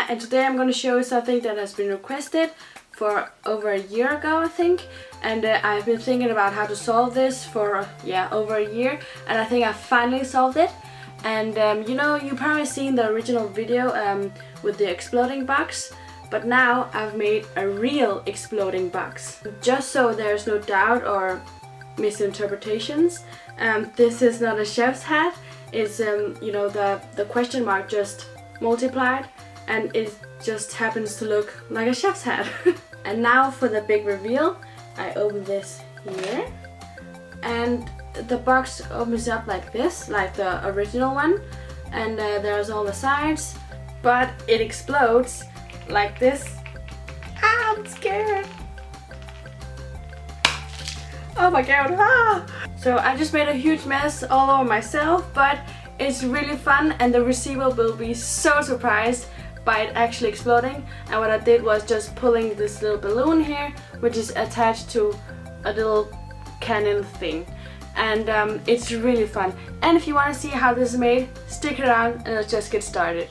Yeah, and today I'm going to show you something that has been requested for over a year ago, I think. And I've been thinking about how to solve this for, over a year. And I think I finally solved it. And you know, you've probably seen the original video with the exploding box. But now I've made a real exploding box. Just so there's no doubt or misinterpretations, this is not a chef's hat. It's you know, the question mark just multiplied, and it just happens to look like a chef's hat. And now for the big reveal. I open this here, and the box opens up like this, like the original one, and there's all the sides, but it explodes like this. Ah, I'm scared. Oh my god. Ah. So I just made a huge mess all over myself, but it's really fun, and the receiver will be so surprised by it actually exploding. And what I did was just pulling this little balloon here, which is attached to a little cannon thing. And it's really fun. And if you want to see how this is made, stick around and let's just get started.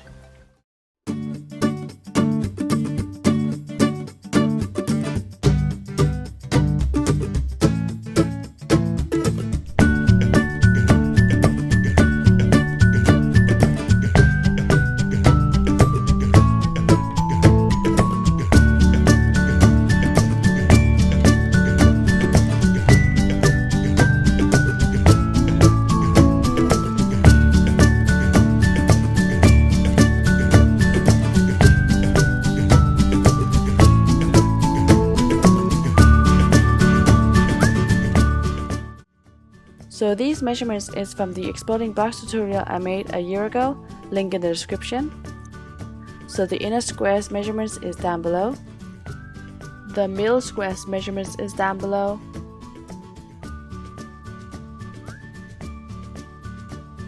So these measurements is from the exploding box tutorial I made a year ago, link in the description. So the inner square's measurements is down below. The middle square's measurements is down below.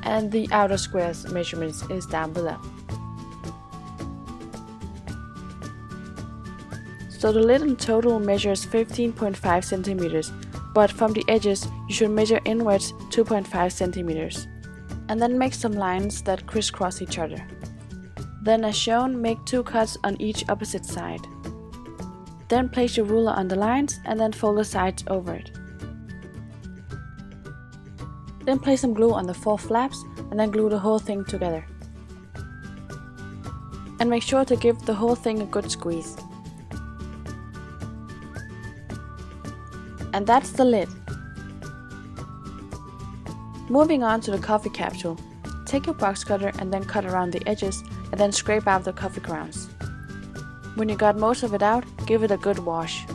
And the outer square's measurements is down below. So the lid in total measures 15.5 centimeters. But from the edges, you should measure inwards 2.5 centimeters. And then make some lines that crisscross each other. Then as shown, make 2 cuts on each opposite side. Then place your ruler on the lines and then fold the sides over it. Then place some glue on the 4 flaps and then glue the whole thing together. And make sure to give the whole thing a good squeeze. And that's the lid. Moving on to the coffee capsule. Take your box cutter and then cut around the edges and then scrape out the coffee grounds. When you got most of it out, give it a good wash.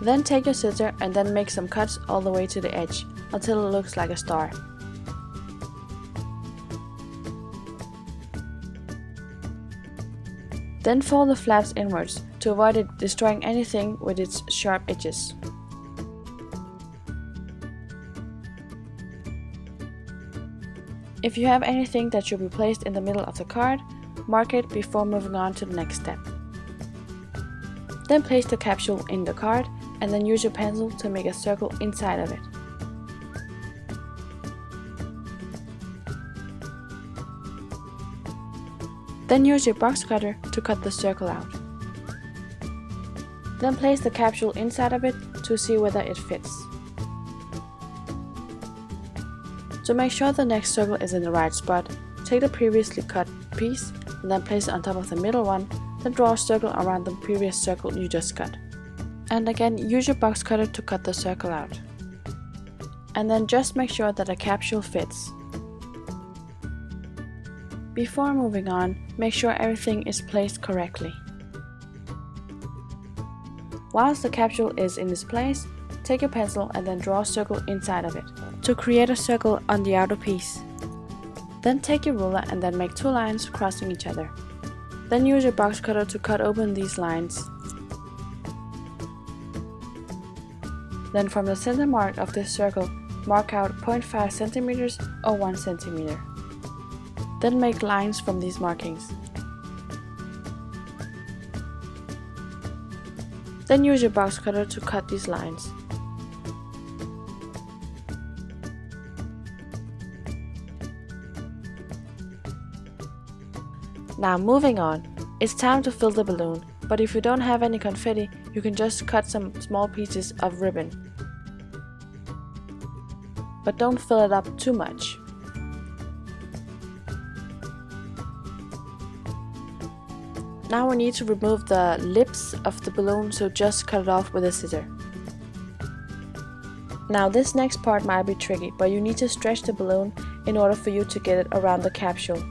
Then take your scissor and then make some cuts all the way to the edge until it looks like a star. Then fold the flaps inwards to avoid it destroying anything with its sharp edges. If you have anything that should be placed in the middle of the card, mark it before moving on to the next step. Then place the capsule in the card and then use your pencil to make a circle inside of it. Then use your box cutter to cut the circle out. Then place the capsule inside of it to see whether it fits. To make sure the next circle is in the right spot, take the previously cut piece and then place it on top of the middle one, then draw a circle around the previous circle you just cut. And again, use your box cutter to cut the circle out. And then just make sure that the capsule fits. Before moving on, make sure everything is placed correctly. Whilst the capsule is in its place, take your pencil and then draw a circle inside of it, to create a circle on the outer piece. Then take your ruler and then make 2 lines crossing each other. Then use your box cutter to cut open these lines. Then from the center mark of this circle, mark out 0.5 centimeters or 1 centimeter. Then make lines from these markings. Then use your box cutter to cut these lines. Now moving on, it's time to fill the balloon, but if you don't have any confetti, you can just cut some small pieces of ribbon. But don't fill it up too much. Now we need to remove the lips of the balloon, so just cut it off with a scissor. Now this next part might be tricky, but you need to stretch the balloon in order for you to get it around the capsule.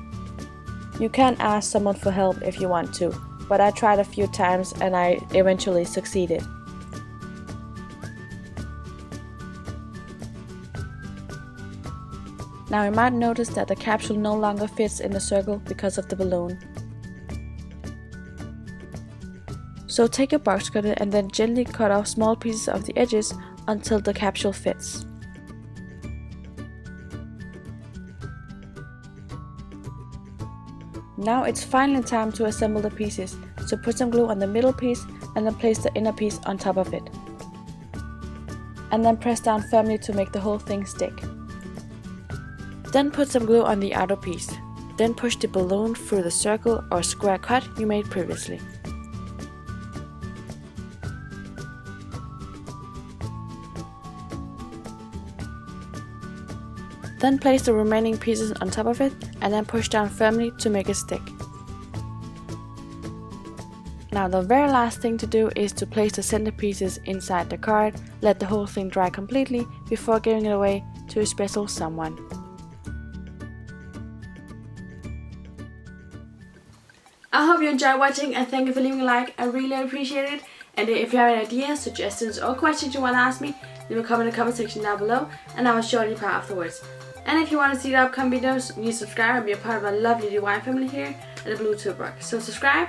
You can ask someone for help if you want to, but I tried a few times and I eventually succeeded. Now you might notice that the capsule no longer fits in the circle because of the balloon. So take a box cutter and then gently cut off small pieces of the edges until the capsule fits. Now it's finally time to assemble the pieces, so put some glue on the middle piece and then place the inner piece on top of it. And then press down firmly to make the whole thing stick. Then put some glue on the outer piece. Then push the balloon through the circle or square cut you made previously. Then place the remaining pieces on top of it and then push down firmly to make it stick. Now the very last thing to do is to place the center pieces inside the card, let the whole thing dry completely before giving it away to a special someone. I hope you enjoyed watching and thank you for leaving a like, I really appreciate it. And if you have any ideas, suggestions or questions you want to ask me, leave a comment in the comment section down below and I will surely reply afterwards. And if you want to see the upcoming videos, you need to subscribe and be a part of our lovely DIY family here at the Blue Tube Rock. So subscribe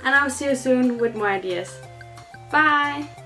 and I will see you soon with more ideas. Bye!